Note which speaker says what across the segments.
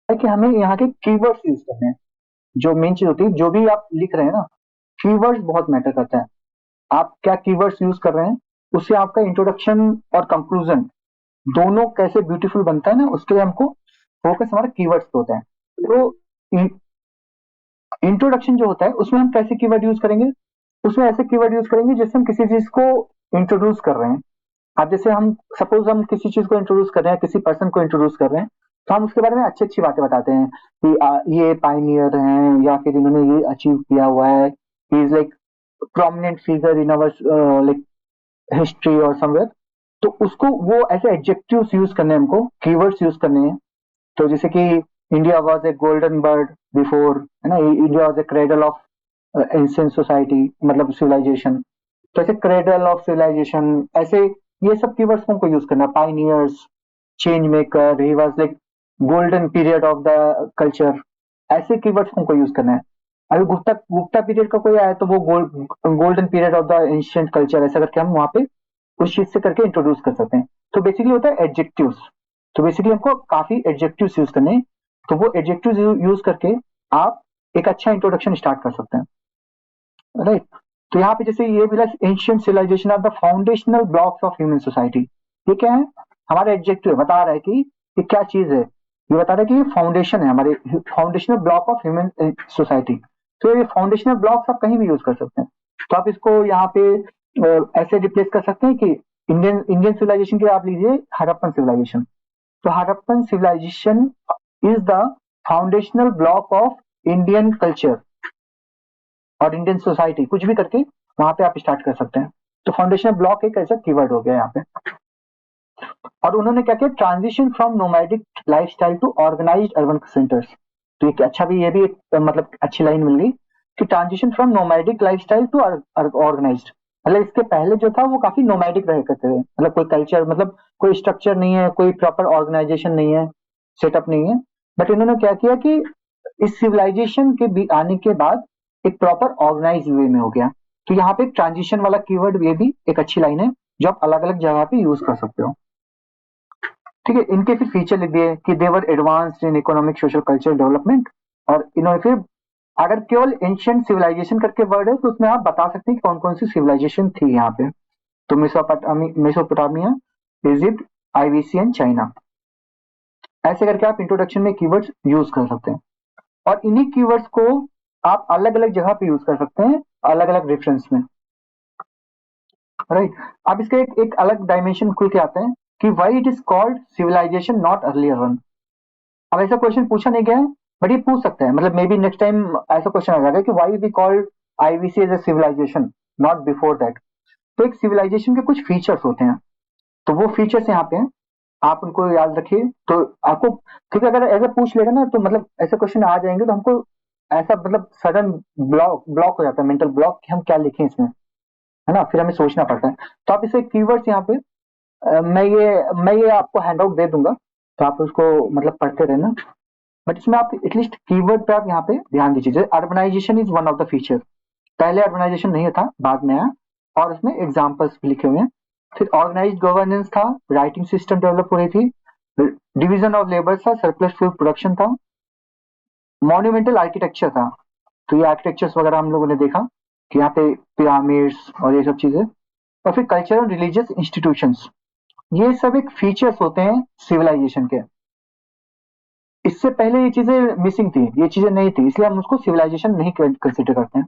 Speaker 1: है कि हमें यहाँ के कीवर्ड्स यूज करने हैं। जो मेन चीज होती है, जो भी आप लिख रहे हैं ना, कीवर्ड्स बहुत मैटर करता है। आप क्या कीवर्ड्स यूज कर रहे हैं, उससे आपका इंट्रोडक्शन और कंक्लूजन दोनों कैसे ब्यूटीफुल बनता है ना, उसके लिए हमको फोकस हमारा कीवर्ड्स पे होता है। तो इंट्रोडक्शन जो होता है उसमें हम कैसे कीवर्ड यूज करेंगे, उसमें ऐसे कीवर्ड यूज करेंगे जैसे हम किसी चीज को इंट्रोड्यूस कर रहे हैं। अब जैसे हम सपोज हम किसी चीज को इंट्रोड्यूस कर रहे हैं, किसी पर्सन को इंट्रोड्यूस कर रहे हैं, तो हम उसके बारे में अच्छी अच्छी बातें बताते हैं कि ये पाइनियर हैं, या फिर इन्होंने ये अचीव किया हुआ है, he is like prominent figure in our like history और समवेयर। तो उसको वो ऐसे एडजेक्टिव्स यूज करने हैं, हमको कीवर्ड्स यूज करने हैं। तो जैसे कि India was a golden bird before, है ना, India was a cradle of ancient society, मतलब सिविलाइजेशन। तो ऐसे क्रेडल ऑफ सिविलाइजेशन, ऐसे ये सब कीवर्ड्स को हमको यूज करना है। Pioneers, change maker, he was like golden period of the culture, ऐसे कीवर्ड्स को हमको यूज करना है। अभी गुप्ता गुप्ता पीरियड का कोई आया तो वो golden period of the ancient culture, ऐसा करके हम वहां पे उस चीज से करके इंट्रोड्यूस कर सकते हैं। तो बेसिकली होता है एडजेक्टिव्स। तो बेसिकली हमको काफी एडजेक्टिव्स यूज करने हैं। तो वो एडजेक्टिव्स यूज करके आप एक अच्छा इंट्रोडक्शन स्टार्ट कर सकते हैं, राइट। तो यहाँ पे जैसे ये मिला, ancient civilization are the foundational blocks of human society. ये क्या है, हमारा एडजेक्टिव बता रहा है कि ये क्या चीज है। ये बता रहा है कि ये फाउंडेशन है, हमारे foundational block of human society. तो ये फाउंडेशनल ब्लॉक्स आप कहीं भी यूज कर सकते हैं। तो आप इसको यहाँ पे ऐसे रिप्लेस कर सकते हैं कि इंडियन इंडियन सिविलाइजेशन के आप लीजिए हड़प्पन सिविलाइजेशन। तो Harappan civilization is the foundational block of Indian culture और इंडियन सोसाइटी, कुछ भी करके वहां पे आप स्टार्ट कर सकते हैं। तो फाउंडेशन ब्लॉक एक ऐसा कीवर्ड हो गया यहाँ पे। और उन्होंने क्या किया, transition from nomadic lifestyle to organized urban centres. तो एक अच्छा भी, ये भी एक मतलब अच्छी लाइन मिल गई कि transition from nomadic lifestyle to organized. मतलब इसके पहले जो था वो काफी नोमैडिक रह करते थे, मतलब कोई कल्चर, मतलब कोई स्ट्रक्चर नहीं है, कोई प्रॉपर ऑर्गेनाइजेशन नहीं है, सेटअप नहीं है। बट इन्होंने क्या किया कि इस सिविलाइजेशन के भी आने के बाद एक प्रॉपर ऑर्गेनाइज वे में हो गया। तो यहाँ पे ट्रांजिशन वाला कीवर्ड, ये भी एक अच्छी लाइन है जो आप अलग अलग जगह पे यूज कर सकते हो। ठीक है, इनके फिर फीचर लिख दिए कि they were advanced in economic social culture development. और इन्होंने फिर, अगर केवल एंशियंट सिविलाइजेशन करके वर्ड है तो उसमें आप बता सकते हैं कौन कौन सी सिविलाइजेशन थी यहाँ पे। तो Mesopotamia, Egypt, IVC and China, ऐसे करके आप इंट्रोडक्शन में कीवर्ड्स यूज कर सकते हैं। और इन्हीं कीवर्ड्स को आप अलग अलग जगह पे यूज कर सकते हैं, अलग अलग रेफरेंस में, राइट। अब इसके एक अलग डायमेंशन खुल के आते हैं कि why it is called civilization not earlier one. अब ऐसा क्वेश्चन पूछा नहीं गया है, बट ये पूछ सकते हैं, मतलब मे बी नेक्स्ट टाइम ऐसा क्वेश्चन आ जाएगा कि why we called IVC as a civilization not before that. तो एक सिविलाइजेशन के कुछ फीचर्स होते हैं, तो वो फीचर्स यहाँ पे हैं, आप उनको याद रखिए। तो आपको, क्योंकि अगर ऐसा पूछ लेगा ना तो मतलब ऐसे क्वेश्चन आ जाएंगे तो हमको ऐसा मतलब सडन ब्लॉक ब्लॉक हो जाता है, मेंटल ब्लॉक, कि हम क्या लिखें इसमें, है ना, फिर हमें सोचना पड़ता है। तो आप इसे कीवर्ड्स यहाँ पे मैं ये आपको हैंड आउट दे दूंगा, तो आप उसको मतलब पढ़ते रहना। बट इसमें आप एटलीस्ट कीवर्ड पे आप यहाँ पे ध्यान दीजिए। जैसे urbanization is one of the feature. पहले अर्बनाइजेशन नहीं था, बाद में आया, और उसमें एग्जाम्पल्स भी लिखे हुए हैं। फिर ऑर्गेनाइज्ड गवर्नेंस था, राइटिंग सिस्टम डेवलप हो रही थी, डिवीजन ऑफ लेबर था, सरप्लस फूड प्रोडक्शन था, मॉन्यूमेंटल आर्किटेक्चर था। तो ये आर्किटेक्चर्स वगैरह हम लोगों ने देखा कि यहाँ पे पिरामिड्स और ये सब चीजें। और फिर कल्चरल रिलीजियस इंस्टीट्यूशंस, ये सब एक फीचर्स होते हैं सिविलाइजेशन के। इससे पहले ये चीजें मिसिंग थी, ये चीजें नहीं थी, इसलिए हम उसको सिविलाइजेशन नहीं कंसिडर करते हैं।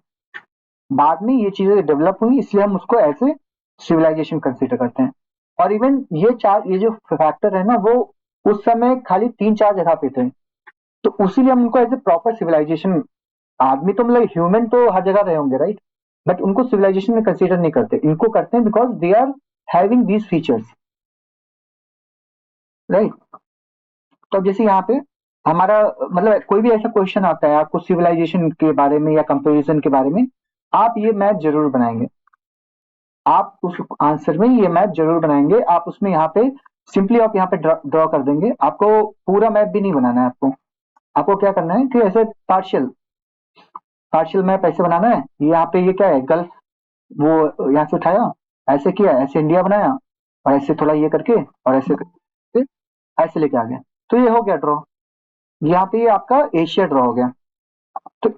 Speaker 1: बाद में ये चीजें डेवलप हुई, इसलिए हम उसको ऐसे सिविलाइजेशन कंसिडर करते हैं। और इवन ये जो फैक्टर है ना, वो उस समय खाली 3-4 जगह पे थे, तो उसीलिए हम उनको एज ए प्रॉपर सिविलाइजेशन, आदमी तो मतलब ह्यूमन तो हर जगह रहे होंगे, राइट, बट उनको सिविलाइजेशन में कंसिडर नहीं करते, इनको करते हैं because they are having these features, right. तो अब जैसे यहाँ पे हमारा मतलब कोई भी ऐसा क्वेश्चन आता है आपको सिविलाइजेशन के बारे में या कंपेरिजन के बारे में, आप ये मैप जरूर बनाएंगे, आप उस आंसर में ये मैप जरूर बनाएंगे। आप उसमें यहाँ पे सिंपली आप यहाँ पे ड्रॉ कर देंगे, आपको पूरा मैप भी नहीं बनाना है। आपको आपको क्या करना है कि ऐसे पार्शियल पार्शियल मैप ऐसे बनाना है। यहाँ पे ये क्या है, गल्फ, वो यहाँ से उठाया, ऐसे किया, ऐसे इंडिया बनाया, और ऐसे थोड़ा ये करके और ऐसे करके ऐसे लेके आ गया। तो ये हो गया ड्रॉ। यहाँ पे ये आपका एशिया ड्रॉ हो गया। तो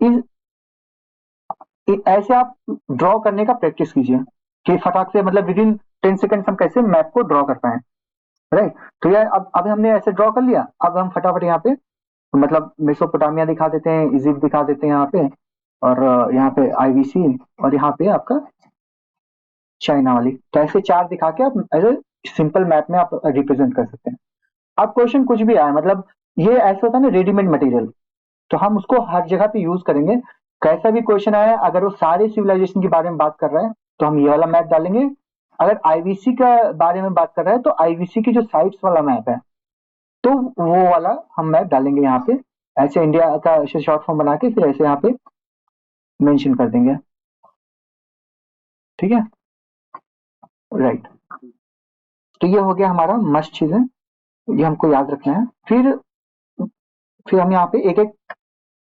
Speaker 1: ऐसे आप ड्रॉ करने का प्रैक्टिस कीजिए कि फटाक से मतलब विद इन 10 सेकेंड्स हम कैसे मैप को ड्रॉ कर पाए। राइट, तो ये अब हमने ऐसे ड्रॉ कर लिया। अब हम फटाफट यहाँ पे मतलब मेसोपोटामिया दिखा देते हैं, इजिप्ट दिखा देते हैं यहाँ पे, और यहाँ पे आईवीसी, और यहाँ पे आपका चाइना वाली। तो ऐसे चार दिखा के आप ऐसे सिंपल मैप में आप रिप्रेजेंट कर सकते हैं। अब क्वेश्चन कुछ भी आए, मतलब ये ऐसा होता है ना रेडीमेड मटेरियल, तो हम उसको हर जगह पे यूज करेंगे। कैसा भी क्वेश्चन आया, अगर वो सारे सिविलाइजेशन के बारे में बात कर रहा है तो हम ये वाला मैप डालेंगे। अगर आईवीसी का बारे में बात कर रहा है तो आईवीसी की जो साइट्स वाला मैप है तो वो वाला हम मैप डालेंगे यहाँ पे। ऐसे इंडिया का ऐसे शॉर्ट फॉर्म बना के फिर ऐसे यहाँ पे मेंशन कर देंगे। ठीक है, राइट। तो ये हो गया हमारा मस्ट चीजें, ये हमको याद रखना है। फिर हम यहाँ पे एक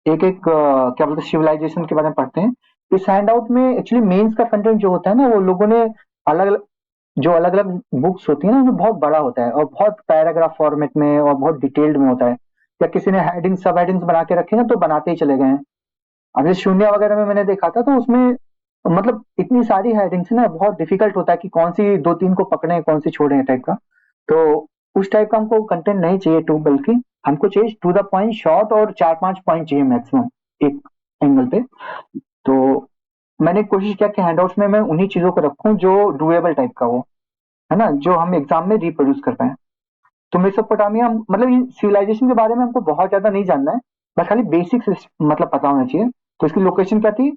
Speaker 1: क्या बोलते हैं सिविलाइजेशन के बारे में पढ़ते हैं। इस हैंड आउट में एक्चुअली मेंस का कंटेंट जो होता है ना, वो लोगों ने अलग अलग अलग बुक्स होती है ना, वो बहुत बड़ा होता है और बहुत पैराग्राफ फॉर्मेट में और बहुत डिटेल्ड में होता है, या किसी ने हेडिंग सब हेडिंग्स बना के रखे ना तो बनाते ही चले गए हैं। अब जैसे शून्य वगैरह में मैंने देखा था तो उसमें मतलब इतनी सारी हेडिंग्स ना, बहुत डिफिकल्ट होता है कि कौन सी दो तीन को पकड़े कौन सी छोड़े टाइप का। तो उस टाइप का हमको कंटेंट नहीं चाहिए टू, बल्कि हमको चाहिए टू द पॉइंट शॉर्ट, और 4-5 पॉइंट चाहिए मैक्सिमम एक एंगल पे। तो मैंने कोशिश किया कि हैंडआउट्स में मैं उन्हीं चीजों को रखूं जो डुएबल टाइप का हो, है ना, जो हम एग्जाम में रिप्रोड्यूस कर पाए। तो मेसोपोटामिया मतलब सिविलाइजेशन के बारे में हमको बहुत ज्यादा नहीं जानना है, बस खाली बेसिक्स मतलब पता होना चाहिए। तो इसकी लोकेशन क्या थी,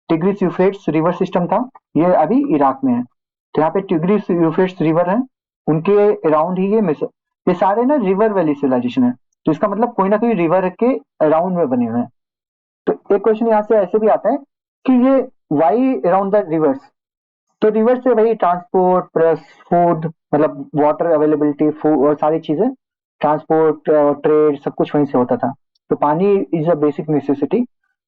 Speaker 1: टिग्रिस यूफ्रेट्स रिवर सिस्टम था, ये अभी इराक में है। तो यहाँ पे टिग्रिस यूफ्रेट्स रिवर है, उनके अराउंड ही ये सारे ना रिवर वैली सिविलाइजेशन है। तो इसका मतलब कोई ना कोई रिवर के अराउंड में बने हुए हैं। तो एक क्वेश्चन यहाँ से ऐसे भी आता है कि ये वाई अराउंड द रिवर्स। तो रिवर से वही ट्रांसपोर्ट प्लस फूड, मतलब वाटर अवेलेबिलिटी, फूड और सारी चीजें, ट्रांसपोर्ट ट्रेड सब कुछ वहीं से होता था। तो पानी इज अ बेसिक नेसेसिटी।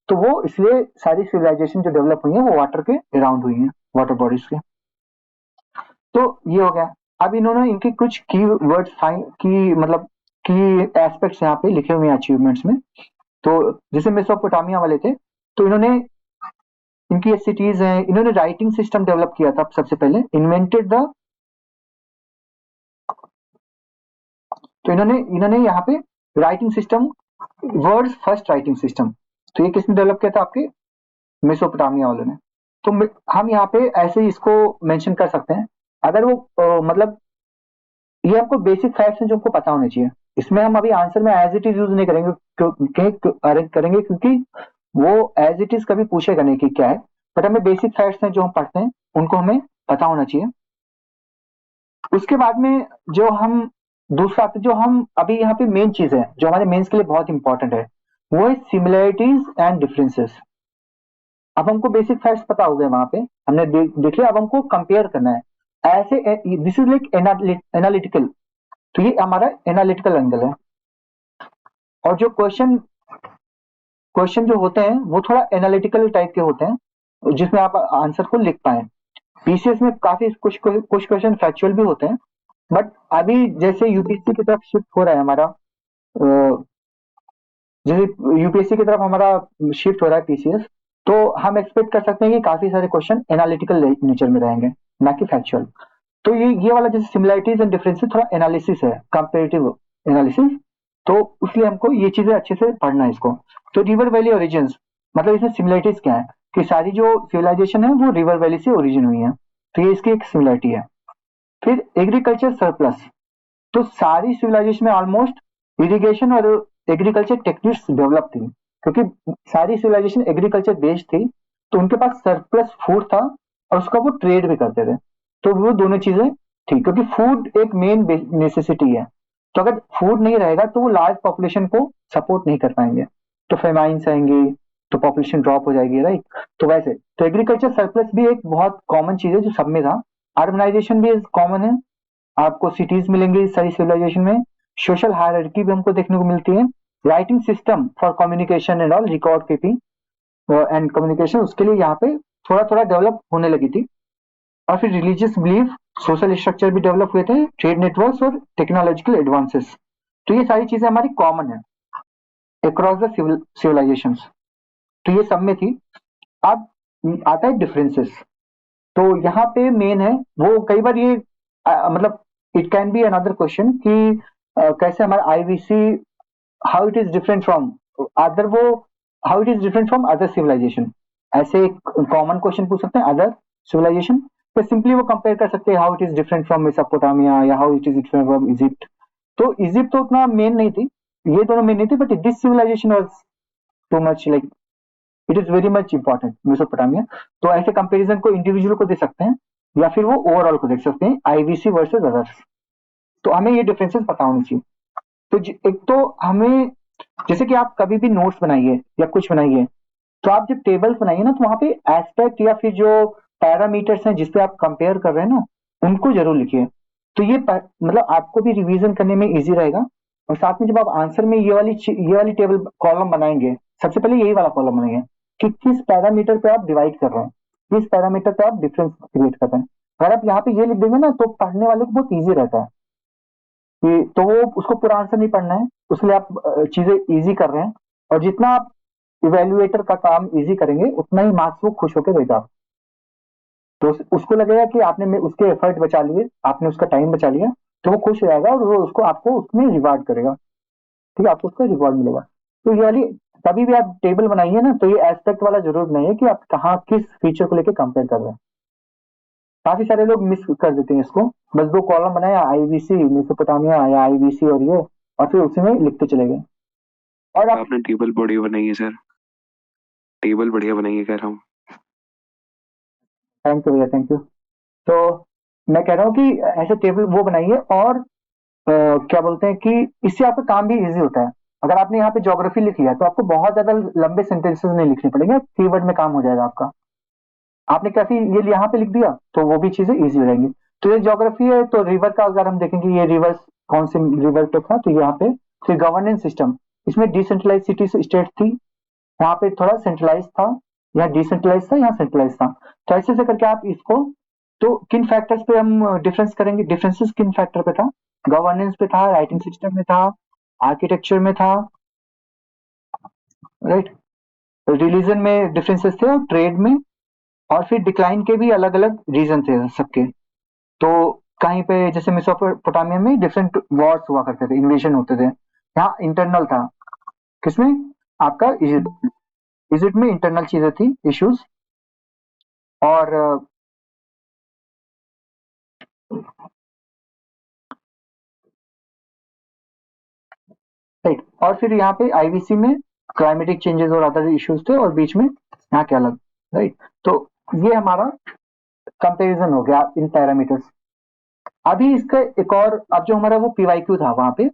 Speaker 1: तो वो इसलिए सारी सिविलाइजेशन जो डेवलप हुई है वो वाटर के अराउंड हुई है, वाटर बॉडीज के। तो ये हो गया। अब इन्होंने इनके कुछ की वर्ड्स की मतलब की एस्पेक्ट्स यहाँ पे लिखे हुए हैं अचीवमेंट्स में। तो जैसे मेसोपोटामिया वाले थे, तो इन्होंने इनकी ये सिटीज हैं, इन्होंने राइटिंग सिस्टम डेवलप किया था सबसे पहले, इन्वेंटेड द। तो इन्होंने इन्होंने यहाँ पे writing system, world first writing system, तो ये किसने डेवलप किया था, आपके मेसोपोटामिया वालों ने। तो हम यहाँ पे ऐसे ही इसको मेंशन कर सकते हैं। अगर वो मतलब ये आपको बेसिक फैक्ट्स हैं जो आपको पता होने चाहिए। इसमें हम अभी आंसर में एज इट इज यूज नहीं करेंगे करेंगे क्योंकि वो एज इट इज कभी पूछेगा नहीं कि क्या है। बट हमें बेसिक फैक्ट्स हैं जो हम पढ़ते हैं उनको हमें पता होना चाहिए। उसके बाद में जो हम दूसरा जो हम अभी यहाँ पे मेन चीज है जो हमारे मेंस के लिए बहुत इंपॉर्टेंट है, वो है सिमिलरिटीज एंड डिफरेंसेस। अब हमको बेसिक फैक्ट्स पता हो गए, वहां पे हमने देख लिया। अब हमको कंपेयर करना है ऐसे, दिस इज लाइक एनालिटिकल। तो ये हमारा एनालिटिकल एंगल है। और जो क्वेश्चन क्वेश्चन जो होते हैं वो थोड़ा एनालिटिकल टाइप के होते हैं, जिसमें आप आंसर को लिख पाए। पीसीएस में काफी कुछ क्वेश्चन फैक्चुअल भी होते हैं। बट अभी जैसे यूपीएससी की तरफ शिफ्ट हो रहा है हमारा, जैसे यूपीएससी की तरफ हमारा शिफ्ट हो रहा है पीसीएस, तो हम एक्सपेक्ट कर सकते हैं कि काफी सारे क्वेश्चन एनालिटिकल नेचर में रहेंगे, ना कि फैक्चुअल। तो ये वाला जैसे सिमिलरिटीज एंड डिफरेंसेस थोड़ा एनालिसिस है, कंपेरेटिव एनालिसिस। तो इसलिए हमको ये चीजें अच्छे से पढ़ना है इसको। तो रिवर वैली ओरिजिन्स, मतलब इसमें सिमिलरिटीज क्या है कि सारी जो सिविलाइजेशन है वो रिवर वैली से ओरिजिन हुई है। तो ये इसकी एक सिमिलरिटी है। फिर एग्रीकल्चर सरप्लस, तो सारी सिविलाइजेशन में ऑलमोस्ट इरिगेशन और एग्रीकल्चर टेक्निक्स डेवलप थी, क्योंकि सारी सिविलाइजेशन एग्रीकल्चर बेस्ड थी। तो उनके पास सरप्लस फूड था और उसका वो ट्रेड भी करते थे। तो वो दोनों चीजें थी, क्योंकि फूड एक मेन नेसेसिटी है। तो अगर फूड नहीं रहेगा तो वो लार्ज पॉपुलेशन को सपोर्ट नहीं कर पाएंगे, तो फेमाइन्स आएंगे, तो पॉपुलेशन ड्रॉप हो जाएगी, राइट। तो वैसे तो एग्रीकल्चर सरप्लस भी एक बहुत कॉमन चीज है जो सब में था। अर्बनाइजेशन भी कॉमन है, आपको सिटीज मिलेंगी सारी सिविलाइजेशन में। सोशल हायरार्की भी हमको देखने को मिलती है। Writing system for communication and all, record keeping and communication, उसके लिए यहाँ पे थोड़ा थोड़ा डेवलप होने लगी थी। और फिर रिलीजियस बिलीफ, सोशल स्ट्रक्चर भी डेवलप हुए थे, ट्रेड नेटवर्क्स और टेक्नोलॉजिकल एडवांसेस। तो ये सारी चीजें हमारी कॉमन है। अक्रॉस द सिविलाइजेशंस, तो ये सब में थी। अब आता है डिफरेंसेस, तो यहाँ पे मेन है वो, कई बार ये मतलब it can be another question कि कैसे हमारा IVC, how it is different from other, वो how it is different from other civilization, ऐसे कॉमन क्वेश्चन पूछ सकते हैं अदर सिविलाइजेशन, तो सिंपली वो कंपेयर कर सकते हैं how it is different from Mesopotamia या how it is different from Egypt. तो इजिप्ट तो उतना मेन नहीं थी, ये दोनों मेन नहीं थी, but this civilization was too much, like it is very much important Mesopotamia. तो ऐसे कंपैरिजन को इंडिविजुअल को दे सकते हैं या फिर वो ओवरऑल को देख सकते हैं, आईवीसी वर्सेस अदर्स। तो हमें ये डिफरेंसेस पता होनी चाहिए। तो एक तो हमें, जैसे कि आप कभी भी नोट्स बनाइए या कुछ बनाइए, तो आप जब टेबल्स बनाइए ना, तो वहां पे एस्पेक्ट या फिर जो पैरामीटर्स हैं जिसपे आप कंपेयर कर रहे हैं ना, उनको जरूर लिखिए। तो ये मतलब आपको भी रिवीजन करने में इजी रहेगा। और साथ में जब आप आंसर में ये वाली टेबल कॉलम बनाएंगे, सबसे पहले यही वाला कॉलम बनाएंगे कि किस पैरामीटर पे आप डिवाइड कर रहे हैं, किस पैरामीटर पे आप डिफरेंस क्रिएट कर रहे हैं। अगर आप यहाँ पे ये लिख देंगे ना, तो पढ़ने वाले को बहुत ईजी रहता है कि, तो वो उसको पूरा आंसर नहीं पढ़ना है, उसलिए आप चीजें ईजी कर रहे हैं। और जितना आप इवेल्युएटर का काम इजी करेंगे, उतना ही मार्क्स वो खुश होकर देगा। तो उसको लगेगा कि आपने उसके एफर्ट बचा लिए, आपने उसका टाइम बचा लिया, तो वो खुश हो जाएगा और वो उसको आपको उसमें रिवार्ड करेगा। ठीक है, आपको उसका रिवॉर्ड मिलेगा। तो ये वाली, कभी भी आप टेबल बनाइए ना, तो ये एस्पेक्ट वाला जरूर बनाइए कि आप कहाँ किस फीचर को लेकर कंपेयर कर रहे हैं। काफी सारे लोग मिस कर देते हैं इसको, बस दो कॉलम बनाया, आईवीसी मेसोपोटामिया या आईवीसी और ये, और फिर उसी में लिखते चले गए। और आप,
Speaker 2: आपने टेबल बढ़िया बनाई है सर, टेबल बढ़िया बनाई है कह रहा हूँ।
Speaker 1: थैंक यू भैया, थैंक यू। तो मैं कह रहा हूँ कि ऐसे टेबल वो बनाइए, और क्या बोलते हैं कि इससे आपका काम भी इजी होता है। अगर आपने यहाँ पे ज्योग्राफी लिख लिया, तो आपको बहुत ज्यादा लंबे सेंटेंसेस नहीं लिखने पड़ेंगे, कीवर्ड में काम हो जाएगा आपका। आपने कैसे ये यहाँ पे लिख दिया, तो वो भी चीजें इजी हो जाएंगी। तो ये ज्योग्राफी है, तो रिवर का अगर हम देखेंगे, ये रिवर्स कौन से रिवर पे था, तो यहाँ पे फिर गवर्नेंस सिस्टम, इसमें डिसेंट्रलाइज सिटी स्टेट थी, यहाँ पे थोड़ा सेंट्रलाइज था, यहाँ डिसेंट्रलाइज था, यहाँ सेंट्रलाइज था। तो ऐसे ऐसे करके आप इसको, तो किन फैक्टर्स पे हम डिफरेंस करेंगे, डिफरेंसेस किन फैक्टर पे था, गवर्नेंस पे था, राइटिंग सिस्टम में था, आर्किटेक्चर में था, राइट, रिलीजन में डिफरेंसेस थे, और ट्रेड में, और फिर डिक्लाइन के भी अलग अलग रीजन थे सबके। तो कहीं पे जैसे मेसोपोटामिया में डिफरेंट वॉर्स हुआ करते थे, इन्वेजन होते थे, यहाँ इंटरनल था। किसमें, आपका इजिप्ट, इजिप्ट में इंटरनल चीजें थी, इश्यूज। और राइट, और फिर यहाँ पे आईवीसी में क्लाइमेटिक चेंजेस और अदर इश्यूज थे, और बीच में यहाँ के अलग, राइट। तो ये हमारा कंपैरिजन हो गया इन पैरामीटर्स। अभी इसका एक और, अब जो हमारा वो पीवाईक्यू था वहां पे,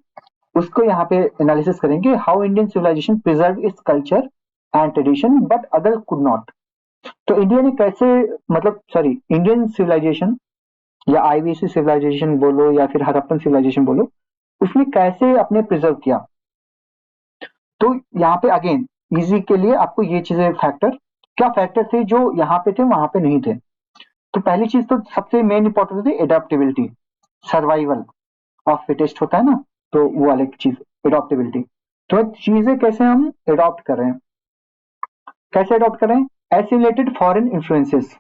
Speaker 1: उसको यहाँ पे एनालिसिस करेंगे, how Indian civilization preserve its culture and tradition but other could not. तो इंडिया ने कैसे, मतलब सॉरी, इंडियन सिविलाइजेशन या आईवीसी सिविलाइजेशन बोलो या फिर हड़प्पन सिविलाइजेशन बोलो, उसने कैसे अपने प्रिजर्व किया। तो यहाँ पे अगेन इजी के लिए आपको ये चीजें फैक्टर, क्या फैक्टर थे जो यहाँ पे थे वहां पे नहीं थे। तो पहली चीज तो सबसे मेन इंपॉर्टेंट थी एडेप्टेबिलिटी, सर्वाइवल ऑफ फिटेस्ट होता है ना, तो वो वाली चीज एडॉप्टेबिलिटी। तो चीजें कैसे हम एडॉप्ट कर रहे हैं, कैसे अडॉप्ट कर रहे हैं, assimilated foreign influences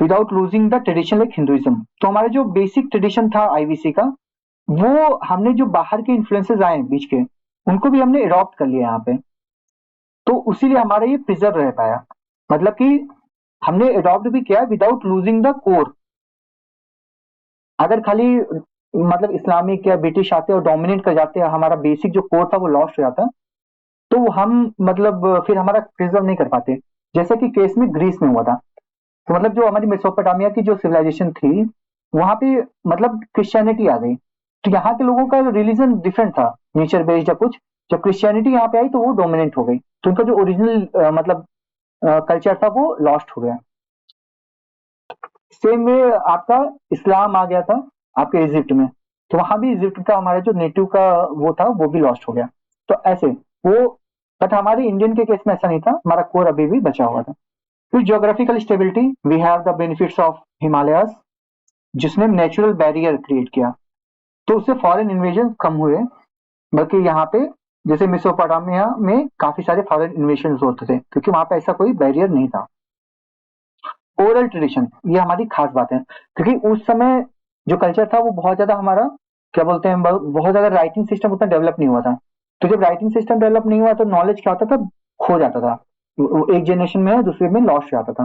Speaker 1: without losing the tradition like Hinduism. तो हमारा जो बेसिक ट्रेडिशन था आईवीसी का, वो हमने जो बाहर के इन्फ्लुएंसेस आए बीच के, उनको भी हमने अडॉप्ट कर लिया यहाँ पे। तो उसीलिए हमारा ये प्रिजर्व रह पाया, मतलब कि हमने अडॉप्ट भी किया विदाउट लूजिंग द कोर। अगर खाली मतलब इस्लामिक या ब्रिटिश आते और डोमिनेट कर जाते, हमारा बेसिक जो कोर था वो लॉस्ट हो जाता, तो हम मतलब फिर हमारा प्रिजर्व नहीं कर पाते। जैसा कि केस में ग्रीस में हुआ था, तो मतलब जो हमारी मेसोपोटामिया की जो सिविलाइजेशन थी, वहां पे मतलब क्रिश्चियनिटी आ गई, तो यहाँ के लोगों का रिलीजन डिफरेंट था, नेचर बेस्ड या कुछ। जब क्रिश्चियनिटी यहाँ पे आई, तो वो डोमिनेट हो गई, तो उनका जो ओरिजिनल मतलब कल्चर था वो लॉस्ट हो गया। सेम वे आपका इस्लाम आ गया था आपके इजिप्ट में, तो वहां भी इजिप्ट का हमारा जो नेटिव का वो था, वो भी लॉस्ट हो गया। तो ऐसे वो, बट हमारे इंडियन के केस में ऐसा नहीं था, हमारा कोर अभी भी बचा हुआ था। फिर geographical stability, we have the benefits of Himalayas, जिसने नेचुरल बैरियर क्रिएट किया, तो उससे फॉरेन इन्वेजन कम हुए, बल्कि यहाँ पे जैसे मेसोपोटामिया में काफी सारे फॉरेन इन्वेशन होते थे क्योंकि वहां पे ऐसा कोई बैरियर नहीं था। ओरल ट्रेडिशन, ये हमारी खास बात है क्योंकि उस समय जो कल्चर था वो बहुत ज्यादा हमारा क्या बोलते हैं, बहुत ज्यादा राइटिंग सिस्टम उतना डेवलप नहीं हुआ था। तो जब राइटिंग सिस्टम डेवलप नहीं हुआ तो नॉलेज क्या होता था, खो जाता था, वो एक जनरेशन में दूसरे में लॉस हो जाता था।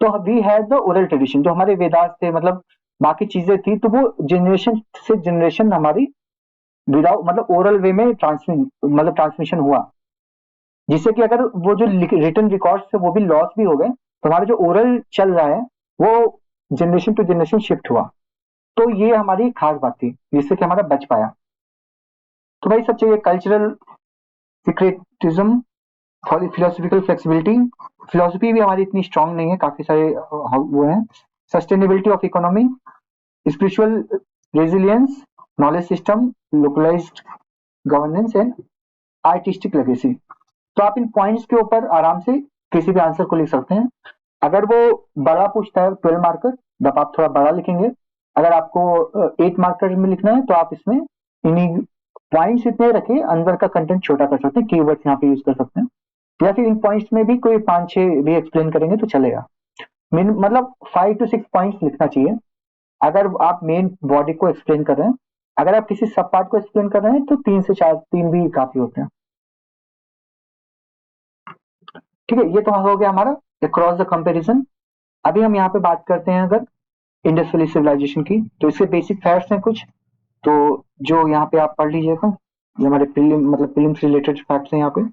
Speaker 1: तो we had the oral tradition, जो हमारे वेदास थे, मतलब बाकी चीजें थी, तो वो जनरेशन से जनरेशन हमारी विदाउट मतलब ओरल वे में ट्रांसमिशन हुआ, जिससे कि अगर वो जो रिटन रिकॉर्ड्स थे वो भी लॉस भी हो गए तो हमारा जो ओरल चल रहा है वो जनरेशन टू जनरेशन शिफ्ट हुआ। तो ये हमारी खास बात थी जिससे कि हमारा बच पाया। तो भाई सब चाहिए, कल्चरल सिक्रेटिज्म, फिलोसफिकल फ्लेक्सिबिलिटी, फिलोसफी भी हमारी इतनी स्ट्रांग नहीं है, काफी सारे वो है, sustainability of economy, spiritual resilience, knowledge system, localized governance and artistic legacy. तो आप इन पॉइंट्स के ऊपर आराम से किसी भी आंसर को लिख सकते हैं। अगर वो बड़ा पूछता है 12 मार्कर, तब आप थोड़ा बड़ा लिखेंगे। अगर आपको 8 मार्कर में लिखना है तो आप इसमें इन्हीं पॉइंट्स इतने रखे, अंदर का कंटेंट छोटा कर सकते हैं, कीवर्ड्स यहाँ पे यूज कर सकते हैं, या फिर इन पॉइंट्स में भी कोई 5-6 भी एक्सप्लेन करेंगे तो चलेगा। मतलब 5 to 6 पॉइंट्स लिखना चाहिए अगर आप मेन बॉडी को एक्सप्लेन कर रहे हैं। अगर आप किसी सब पार्ट को एक्सप्लेन कर रहे हैं तो 3 से 4, 3 भी काफी होते हैं। ठीक है, ये तो हो गया हमारा अक्रॉस द कंपैरिजन। अभी हम यहाँ पे बात करते हैं अगर इंडस्ट्रियल सिविलाइजेशन की, तो इसके बेसिक फैक्ट्स हैं कुछ, तो जो यहाँ पे आप पढ़ लीजिएगा, ये हमारे प्रीलिम से रिलेटेड फैक्ट्स हैं यहाँ पे।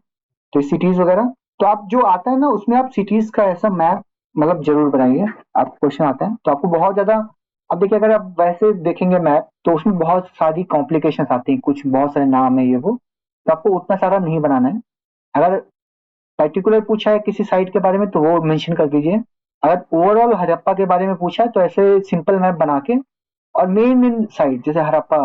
Speaker 1: तो सिटीज वगैरह, तो आप जो आता है ना उसमें आप सिटीज का ऐसा मैप जरूर बनाइए। आपको क्वेश्चन आता है तो आपको बहुत ज्यादा, अब देखिए अगर आप वैसे देखेंगे मैप तो उसमें बहुत सारी कॉम्प्लिकेशन आती हैं, कुछ बहुत सारे नाम है ये वो, तो आपको उतना सारा नहीं बनाना है। अगर पर्टिकुलर पूछा है किसी साइट के बारे में तो वो मेंशन कर दीजिए। अगर ओवरऑल हड़प्पा के बारे में पूछा है तो ऐसे सिंपल मैप बना के, और मेन मेन साइट जैसे हड़प्पा,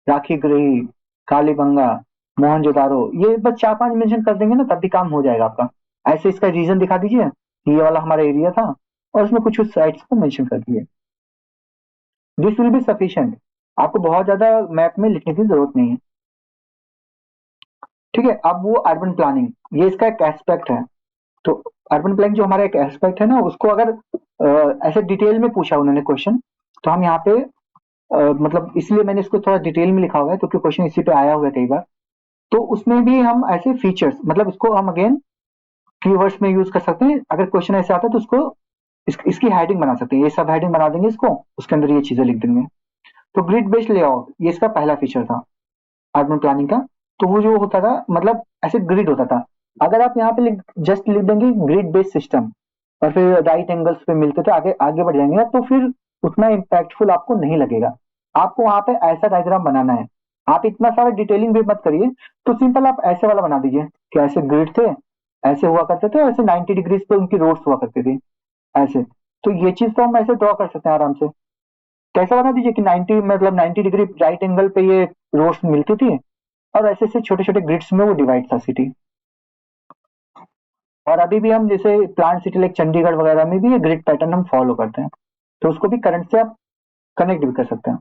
Speaker 1: राखी गृह, कालीबंगा, मोहनजोदारो, ये बस 4-5 मेंशन कर देंगे ना तब भी काम हो जाएगा आपका। ऐसे इसका रीजन दिखा दीजिए कि ये वाला हमारा एरिया था और उसमें कुछ साइट्स को मेंशन कर दिए, दिस विल बी सफिशिएंट। आपको बहुत ज्यादा मैप में लिखने की जरूरत नहीं है। ठीक है, अब वो अर्बन प्लानिंग, ये इसका एक एस्पेक्ट है। तो अर्बन प्लानिंग जो हमारा एक एस्पेक्ट है ना, उसको अगर ऐसे डिटेल में पूछा उन्होंने क्वेश्चन, तो हम यहाँ पे इसलिए मैंने इसको थोड़ा डिटेल में लिखा हुआ है क्योंकि क्वेश्चन इसी पे आया हुआ है कई बार। तो उसमें भी हम ऐसे फीचर्स, इसको हम अगेन कीवर्ड्स में यूज कर सकते हैं। अगर क्वेश्चन ऐसे आता है तो उसको इसकी हेडिंग बना सकते हैं, ये सब हेडिंग बना देंगे इसको, उसके अंदर ये चीजें लिख देंगे। तो ग्रिड बेस्ड लेआउट, ये इसका पहला फीचर था अर्बन प्लानिंग का। तो वो जो होता था ऐसे ग्रिड होता था। अगर आप यहाँ पे जस्ट लिख देंगे ग्रिड बेस्ड सिस्टम और फिर राइट एंगल्स पे मिलते थे, आगे आगे बढ़ जाएंगे ना, तो फिर उतना इम्पैक्टफुल आपको नहीं लगेगा। आपको वहां पे ऐसा डायग्राम बनाना है, आप इतना सारा डिटेलिंग भी मत करिए। तो सिंपल आप ऐसे वाला बना दीजिए कि ऐसे ग्रिड थे, ऐसे हुआ करते थे, ऐसे 90 डिग्रीज पे उनकी रोड्स हुआ करती थी ऐसे। तो ये चीज तो हम ऐसे ड्रॉ कर सकते हैं आराम से। कैसा बना दीजिए कि 90 डिग्री राइट एंगल पे ये रोड्स मिलती थी और ऐसे ऐसे छोटे छोटे ग्रिड्स में वो डिवाइड था सिटी। और अभी भी हम जैसे प्लांट सिटी लाइक चंडीगढ़ वगैरह में भी ये ग्रिड पैटर्न हम फॉलो करते हैं, तो उसको भी करंट से आप कनेक्ट भी कर सकते हैं,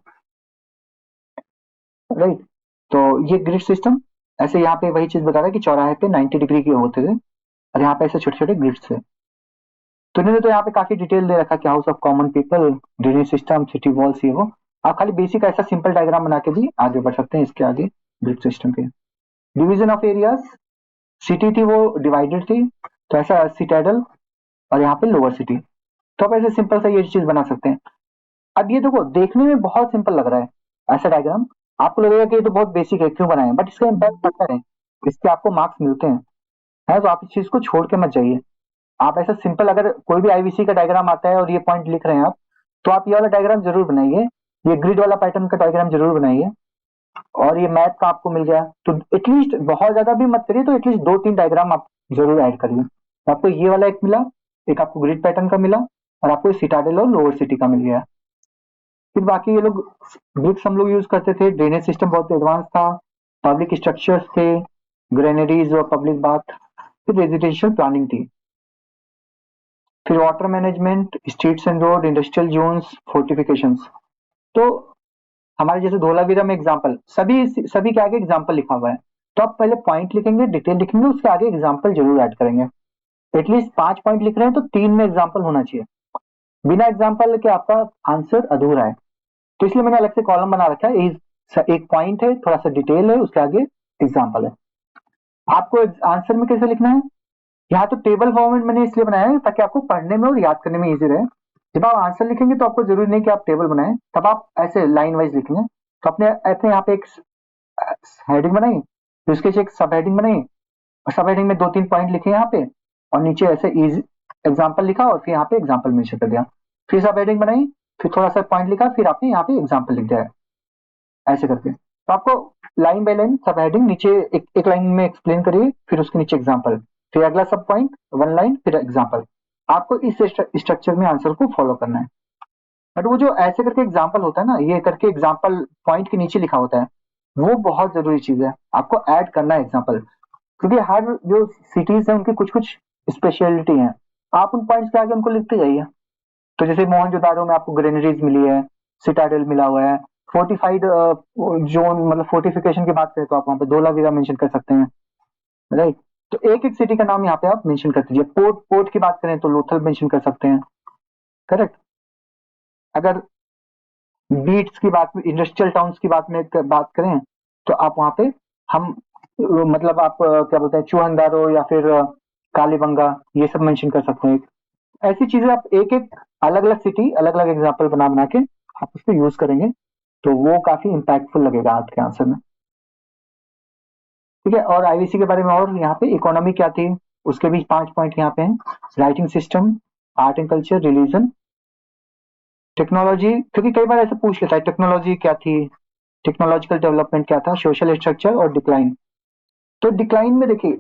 Speaker 1: राइट। तो ये ग्रिड सिस्टम ऐसे यहाँ पे वही चीज बता रहा है कि चौराहे पे 90 डिग्री के होते थे और यहाँ पे ऐसे छोटे छोटे ग्रिड्स थे। तो इन्होंने तो यहाँ पे काफी डिटेल दे रखा कि house of common people, drainage system, city walls, ये वो। आप खाली बेसिक ऐसा सिंपल डायग्राम बना के भी आगे बढ़ सकते हैं इसके आगे ग्रिड सिस्टम के। डिवीजन ऑफ एरियाज, सिटी थी वो डिवाइडेड थी, तो ऐसा सिटाडल और यहाँ पे लोअर सिटी। तो आप ऐसे सिंपल सा ये चीज बना सकते हैं। अब ये देखो देखने में बहुत सिंपल लग रहा है ऐसा डायग्राम, आपको लगेगा कि ये तो बहुत बेसिक है क्यों बनाए, बट इसका इम्पैक्ट पता है, इसके आपको मार्क्स मिलते हैं। है तो आप इस चीज को छोड़ के मत जाइए। आप ऐसा सिंपल, अगर कोई भी आईवीसी का डायग्राम आता है और ये पॉइंट लिख रहे हैं आप, तो आप ये वाला डायग्राम जरूर बनाइए, ये ग्रिड वाला पैटर्न का डायग्राम जरूर बनाइए। और ये मैथ का आपको मिल गया तो एटलीस्ट बहुत ज्यादा भी मत करिए, तो एटलीस्ट 2-3 डायग्राम आप जरूर ऐड करिए। तो आपको ये वाला एक मिला, एक आपको ग्रिड पैटर्न का मिला, और आपको सिटाडेल और लोअर सिटी का मिल गया। फिर बाकी ये लोग ब्रिक्स हम लोग यूज करते थे, ड्रेनेज सिस्टम बहुत एडवांस था, पब्लिक स्ट्रक्चर्स थे, ग्रेनरीज और पब्लिक बाथ, फिर रेजिडेंशियल प्लानिंग थी, फिर water management, streets and road, industrial zones, fortifications. तो हमारे जैसे धोलावीरा में एग्जाम्पल, सभी सभी के आगे एग्जाम्पल लिखा हुआ है। तो आप पहले पॉइंट लिखेंगे, डिटेल लिखेंगे, उसके आगे एग्जाम्पल जरूर ऐड करेंगे। एटलीस्ट 5 पॉइंट लिख रहे हैं तो 3 में एग्जाम्पल होना चाहिए, बिना एग्जाम्पल के आपका आंसर अधूरा है। तो इसलिए मैंने अलग से कॉलम बना रखा है, एक पॉइंट है, थोड़ा सा डिटेल है, उसके आगे एग्जाम्पल है। आपको आंसर में कैसे लिखना है, यहाँ तो टेबल फॉर्मेट मैंने इसलिए बनाया है ताकि आपको पढ़ने में और याद करने में इजी रहे। जब आप आंसर लिखेंगे तो आपको जरूरी नहीं कि आप टेबल बनाएं, तब आप ऐसे लाइन वाइज लिखेंगे। तो अपने अपने यहाँ पे एक हेडिंग बनाई, फिर उसके नीचे एक सब हेडिंग बनाई, और सब हेडिंग में 2-3 पॉइंट लिखे यहाँ पे, और नीचे ऐसे इजी एग्जाम्पल लिखा, और फिर यहाँ पे एग्जाम्पल मेंशन कर दिया। फिर सब हेडिंग बनाई, फिर थोड़ा सा पॉइंट लिखा, फिर आपने यहाँ पे एग्जाम्पल लिख दिया है, ऐसे करके। तो आपको लाइन बाय लाइन सब हेडिंग नीचे एक लाइन में एक्सप्लेन करिए, फिर उसके नीचे एग्जाम्पल, फिर अगला सब पॉइंट, 1 लाइन, फिर एग्जाम्पल। आपको इस स्ट्रक्चर में आंसर को फॉलो करना है। बट वो जो ऐसे करके एग्जाम्पल होता है ना, ये करके एग्जाम्पल पॉइंट के नीचे लिखा होता है, वो बहुत जरूरी चीज है, आपको ऐड करना है एग्जाम्पल। क्योंकि हर जो सिटीज है उनकी कुछ कुछ स्पेशलिटी है, आप उन पॉइंट्स के आगे उनको लिखते जाइए। तो जैसे मोहनजोदाड़ो में आपको ग्रेनरीज मिली है, सिटाडेल मिला हुआ है, फोर्टिफाइड जोन, मतलब फोर्टिफिकेशन की बात करें तो आप वहां पे धोलावीरा मेंशन कर सकते हैं, राइट। तो एक एक सिटी का नाम यहाँ पे आप मेंशन कर दीजिए। पोर्ट पोर्ट की बात करें तो लोथल मेंशन कर सकते हैं, करेक्ट। अगर बीट्स की बात में, इंडस्ट्रियल टाउन्स की बात करें तो आप वहां पे हम मतलब आप क्या बोलते हैं, चूहनदारो या फिर कालीबंगा, ये सब मेंशन कर सकते हैं। ऐसी चीजें आप एक एक अलग अलग सिटी, अलग अलग एग्जाम्पल बना बना के आप उसको यूज करेंगे, तो वो काफी इम्पैक्टफुल लगेगा आपके आंसर में। ठीक है, और आईवीसी के बारे में, और यहाँ पे इकोनॉमी क्या थी, उसके भी 5 पॉइंट यहाँ पे हैं। Writing system, art and culture, religion, technology, क्योंकि कई बार ऐसे पूछ लेता है टेक्नोलॉजी क्या थी, टेक्नोलॉजिकल डेवलपमेंट क्या था, सोशल स्ट्रक्चर और डिक्लाइन। तो डिक्लाइन में देखिए,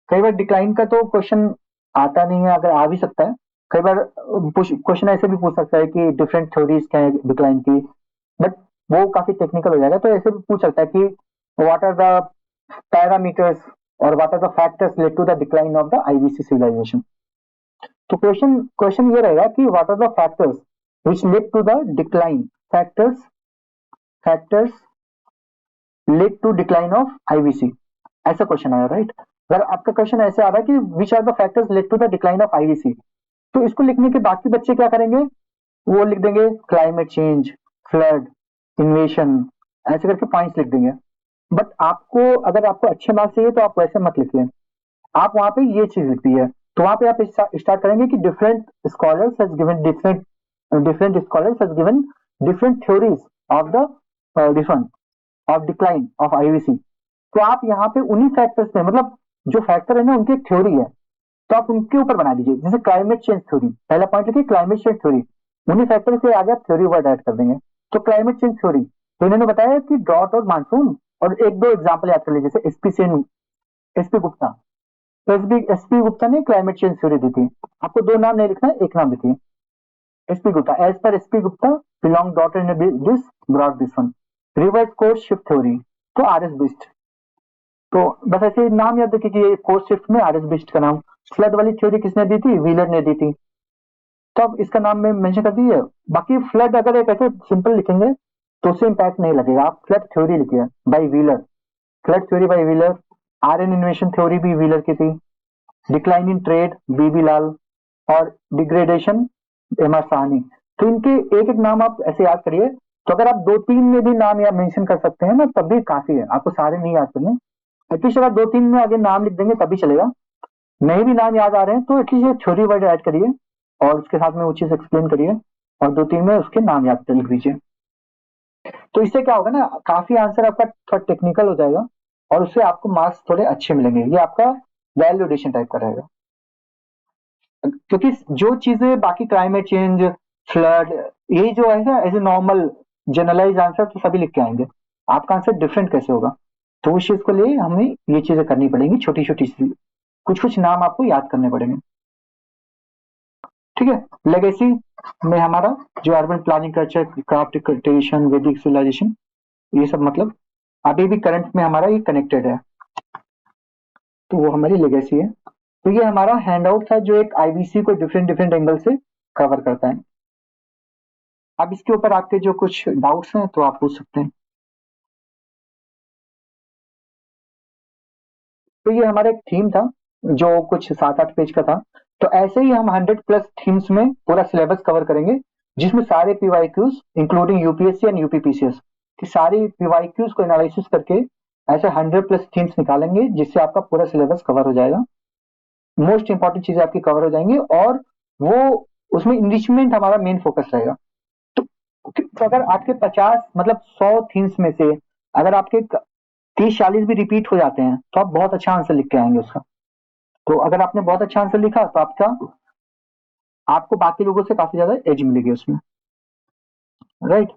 Speaker 1: कई बार डिक्लाइन का तो क्वेश्चन आता नहीं है, अगर आ भी सकता है कई बार क्वेश्चन ऐसे भी पूछ सकता है कि डिफरेंट थ्योरीज क्या है डिक्लाइन की, बट वो काफी टेक्निकल हो जाएगा। तो ऐसे भी पूछ सकता है कि व्हाट आर द पैरामीटर्स और what are the factors led to the decline of the IVC civilization. तो क्वेश्चन क्वेश्चन ये रहेगा कि what are the factors which led to the decline, factors led to decline of IVC, ऐसा question आया, right. अगर आपका question ऐसे आ रहा है कि which are the factors led to the decline of IVC, तो इसको लिखने के बाकी बच्चे क्या करेंगे, वो लिख देंगे क्लाइमेट चेंज, फ्लड, इन्वेशन, ऐसे करके पॉइंट्स लिख देंगे। बट आपको, अगर आपको अच्छे मार्क्स चाहिए तो आप वैसे मत लिखिए, आप वहां पे ये चीज लिखती है। तो वहां पे आप स्टार्ट करेंगे कि different scholars has given different scholars has given different theories of the different of decline of IVC. तो आप यहाँ पे उन्हीं फैक्टर्स में, मतलब जो फैक्टर है ना उनकी एक थ्योरी है, तो आप उनके ऊपर बना दीजिए। जैसे क्लाइमेट चेंज थ्योरी, पहला पॉइंट लिखिए क्लाइमेट चेंज थ्योरी, उन्हीं फैक्टर से आगे आप थ्योरी वर्ड ऐड कर देंगे। तो क्लाइमेट चेंज थ्योरी, तो इन्होंने बताया कि ड्रॉट और मानसून, और एक दो एग्जाम्पल याद कर लीजिए, जैसे एसपी सेन, एसपी गुप्ता। तो एसपी गुप्ता ने क्लाइमेट चेंज थ्योरी दी थी। आपको 2 नाम नहीं लिखना है, एक नाम लिखिए, SP Gupta. As per SP Gupta belong dot in this broad this one, rivers course shift theory, तो आरएस बिस्ट। तो बस ऐसे नाम याद रखिए कि ये कोर्स शिफ्ट में आरएस बिस्ट का नाम। फ्लड वाली थ्योरी किसने दी थी, व्हीलर ने दी थी, तो अब इसका नाम में मेंशन कर दीजिए। बाकी फ्लड अगर एक ऐसे सिंपल लिखेंगे तो उससे इंपैक्ट नहीं लगेगा, आप फ्लड थ्योरी लिखिए by Wheeler, flood theory by Wheeler. Aryan invasion theory भी व्हीलर की थी। डिक्लाइन इन ट्रेड बीबी लाल, और डिग्रेडेशन एम आर साहनी। तो इनके एक एक नाम आप ऐसे याद करिए। तो अगर आप 2-3 में भी नाम या मेंशन कर सकते हैं ना, तब भी काफी है, आपको सारे नहीं याद करने। एटलीस्ट अगर 2-3 में आगे नाम लिख देंगे तभी चलेगा। नहीं भी नाम याद आ रहे हैं तो एटलीस्ट थ्योरी वर्ड ऐड करिए, और उसके साथ में वो चीज एक्सप्लेन करिए, और 2-3 में उसके नाम याद कर लिख दीजिए। तो इससे क्या होगा ना, काफी आंसर आपका थोड़ा टेक्निकल हो जाएगा, और उससे आपको मार्क्स थोड़े अच्छे मिलेंगे। ये आपका वैल्यूडेशन टाइप का रहेगा। क्योंकि जो चीजें बाकी क्लाइमेट चेंज, फ्लड, ये जो है ना as a normal generalize answer तो सभी लिख के आएंगे, आपका आंसर डिफरेंट कैसे होगा। तो उस चीज को लिए हमें ये चीजें करनी पड़ेंगी, छोटी छोटी सी कुछ कुछ नाम आपको याद करने पड़ेंगे। ठीक है, लेगेसी में हमारा जो urban planning, culture, craft, tradition, वैदिक सिविलाइजेशन, ये सब मतलब अभी भी करंट में हमारा ये कनेक्टेड है, तो वो हमारी लेगेसी है। तो ये हमारा हैंडआउट था जो एक आईबीसी को डिफरेंट डिफरेंट एंगल से कवर करता है। अब इसके ऊपर आपके जो कुछ डाउट्स हैं तो आप पूछ सकते हैं। तो ये हमारा एक थीम था जो कुछ 7-8 पेज का था। तो ऐसे ही हम 100+ थीम्स में पूरा सिलेबस कवर करेंगे, जिसमें सारे PYQs including UPSC and UPPCS की सारी पीवाईक्यूज को एनालिसिस करके ऐसे 100+ थीम्स निकालेंगे, जिससे आपका पूरा सिलेबस कवर हो जाएगा। मोस्ट इंपॉर्टेंट चीजें आपकी कवर हो जाएंगी, और वो उसमें इनरिचमेंट हमारा मेन फोकस रहेगा। तो अगर आपके 50 मतलब 100 थीम्स में से अगर आपके 30-40 भी रिपीट हो जाते हैं, तो आप बहुत अच्छा आंसर लिख के आएंगे उसका। तो अगर आपने बहुत अच्छा आंसर लिखा, तो आपको बाकी लोगों से काफी ज्यादा एज मिलेगी उसमें। राइट।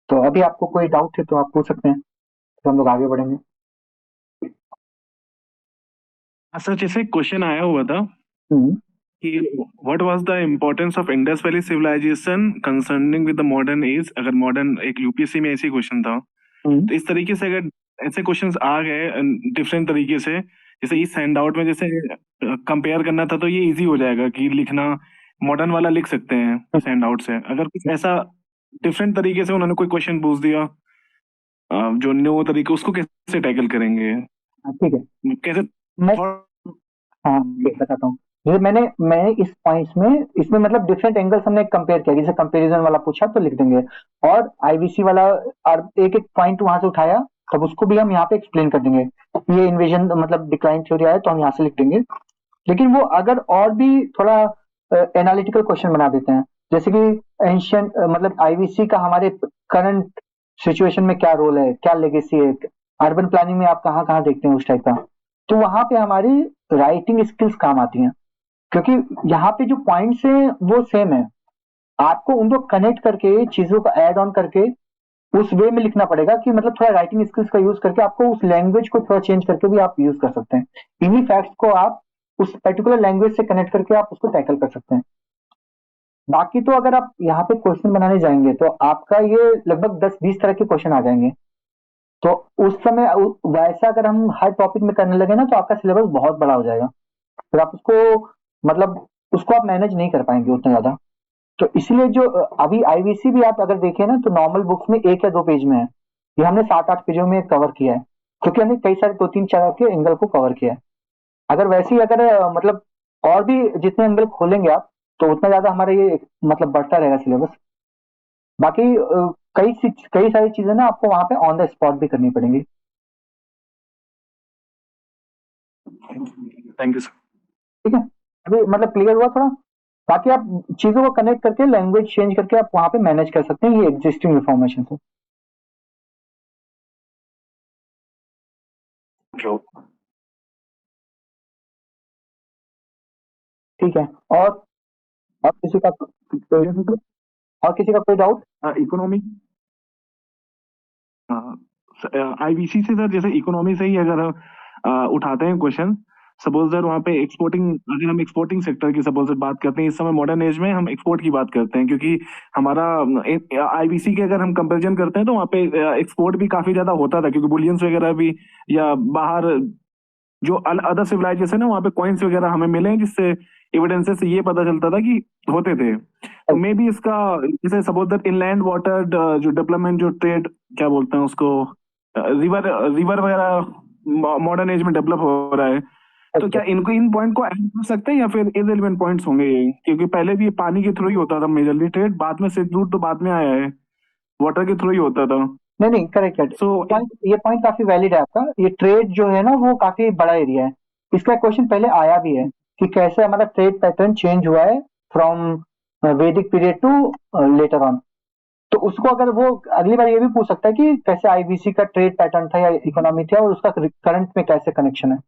Speaker 1: तो अभी आपको कोई डाउट है तो आप पूछ सकते हैं, तो हम लोग आगे बढ़ेंगे।
Speaker 3: सर जैसे क्वेश्चन आया हुआ था
Speaker 1: हम्म।
Speaker 3: कि what was the importance of Indus valley civilization concerning with the modern age. अगर मॉडर्न, एक यूपीएससी में ऐसी क्वेश्चन था,
Speaker 1: हम्म।
Speaker 3: तो इस तरीके से अगर ऐसे क्वेश्चंस आ गए डिफरेंट तरीके से, जैसे इस हैंड आउट में जैसे कंपेयर करना था, तो ये इजी हो जाएगा कि लिखना मॉडर्न वाला लिख सकते हैं इस हैंड आउट से। अगर कुछ ऐसा डिफरेंट तरीके से उन्होंने कोई क्वेश्चन पूछ दिया जो न्यू तरीके, उसको कैसे टैकल करेंगे,
Speaker 1: ठीक है।
Speaker 3: कैसे
Speaker 1: मैं
Speaker 3: थोड़ा।
Speaker 1: हाँ ठीक बताता हूँ। जैसे मैंने इस पॉइंट्स में इसमें मतलब डिफरेंट एंगल्स हमने कंपेयर किया, जैसे कंपैरिजन वाला पूछा तो लिख देंगे, और आईवीसी वाला और एक एक पॉइंट वहां से उठाया, तब उसको भी हम यहाँ पे एक्सप्लेन कर देंगे। ये इन्वेजन मतलब डिक्लाइन थ्योरी आया तो हम यहाँ से लिख देंगे। लेकिन वो अगर और भी थोड़ा एनालिटिकल क्वेश्चन बना देते हैं, जैसे कि एंशियंट मतलब आईवीसी का हमारे करंट सिचुएशन में क्या रोल है, क्या लेगेसी है, अर्बन प्लानिंग में आप कहाँ कहाँ देखते हैं उस टाइप का, तो वहां पे हमारी राइटिंग स्किल्स काम आती हैं। क्योंकि यहाँ पे जो पॉइंट्स हैं वो सेम है, आपको उनको कनेक्ट करके चीजों को ऐड ऑन करके उस वे में लिखना पड़ेगा कि मतलब थोड़ा राइटिंग स्किल्स का यूज करके आपको उस लैंग्वेज को थोड़ा चेंज करके भी आप यूज कर सकते हैं। इन्हीं फैक्ट्स को आप उस पर्टिकुलर लैंग्वेज से कनेक्ट करके आप उसको टैकल कर सकते हैं। बाकी तो अगर आप यहाँ पे क्वेश्चन बनाने जाएंगे तो आपका ये लगभग 10-20 तरह के क्वेश्चन आ जाएंगे। तो उस समय वैसा अगर हम हर टॉपिक में करने लगे ना, तो आपका सिलेबस बहुत बड़ा हो जाएगा, फिर आप उसको मतलब उसको आप मैनेज नहीं कर पाएंगे उतना ज्यादा। तो इसलिए जो अभी आईवीसी भी आप अगर देखें ना, तो नॉर्मल बुक्स में 1 या 2 पेज में है, ये हमने 7-8 पेजों में कवर किया है, क्योंकि हमने कई सारे 2-3-4 के एंगल को कवर किया है। अगर वैसे ही अगर मतलब और भी जितने एंगल खोलेंगे आप, तो उतना ज्यादा हमारा ये मतलब बढ़ता रहेगा सिलेबस। बाकी कई सारी चीजें ना आपको वहां पे ऑन द स्पॉट भी करनी पड़ेंगी।
Speaker 3: Thank you sir.
Speaker 1: ठीक है, अभी मतलब क्लियर हुआ थोड़ा। बाकी आप चीजों को कनेक्ट करके लैंग्वेज चेंज करके आप वहां पे मैनेज कर सकते हैं ये एग्जिस्टिंग इन्फॉर्मेशन से। ठीक है। और और किसी का और किसी का कोई डाउट?
Speaker 3: इकोनॉमी, आईबीसी से सर, जैसे इकोनॉमी से ही अगर उठाते हैं क्वेश्चन, सपोज सर वहाँ पे एक्सपोर्टिंग, अगर हम एक्सपोर्टिंग सेक्टर की सपोज बात करते हैं, इस समय मॉडर्न एज में हम एक्सपोर्ट की बात करते हैं, क्योंकि हमारा आईबीसी के अगर हम कंपैरिजन करते हैं तो वहाँ पे एक्सपोर्ट भी काफी ज्यादा होता था, क्योंकि बुलियंस वगैरह भी, या बाहर जो अदर सिविलाइजेशन है वहाँ पे कॉइन्स वगैरह हमें मिले हैं, जिससे एविडेंसेस से ये पता चलता था कि होते थे। तो मे बी इसका, जैसे सपोज दैट इनलैंड वाटर जो डेवलपमेंट, जो ट्रेड क्या बोलते हैं उसको, रिवर रिवर वगैरह मॉडर्न एज में डेवलप हो रहा है, तो क्या इनको इन पॉइंट को ऐड कर सकते हैं या फिर इररिलेवेंट पॉइंट्स होंगे ये? क्योंकि पहले भी ये पानी के थ्रू ही होता था मेजरली ट्रेड, बाद में सिल्क रूट तो बाद में आया है, वाटर के थ्रू ही होता था।
Speaker 1: नहीं नहीं, करेक्ट है।
Speaker 3: सो
Speaker 1: ये पॉइंट काफी वैलिड है आपका। ये ट्रेड जो है ना वो काफी बड़ा एरिया है। इसका क्वेश्चन पहले आया भी है कि कैसे हमारा ट्रेड पैटर्न चेंज हुआ है फ्रॉम वैदिक पीरियड टू लेटर ऑन। तो उसको अगर वो अगली बार ये भी पूछ सकता है कि कैसे आईबीसी का ट्रेड पैटर्न था या इकोनॉमी था, और उसका करंट में कैसे कनेक्शन है।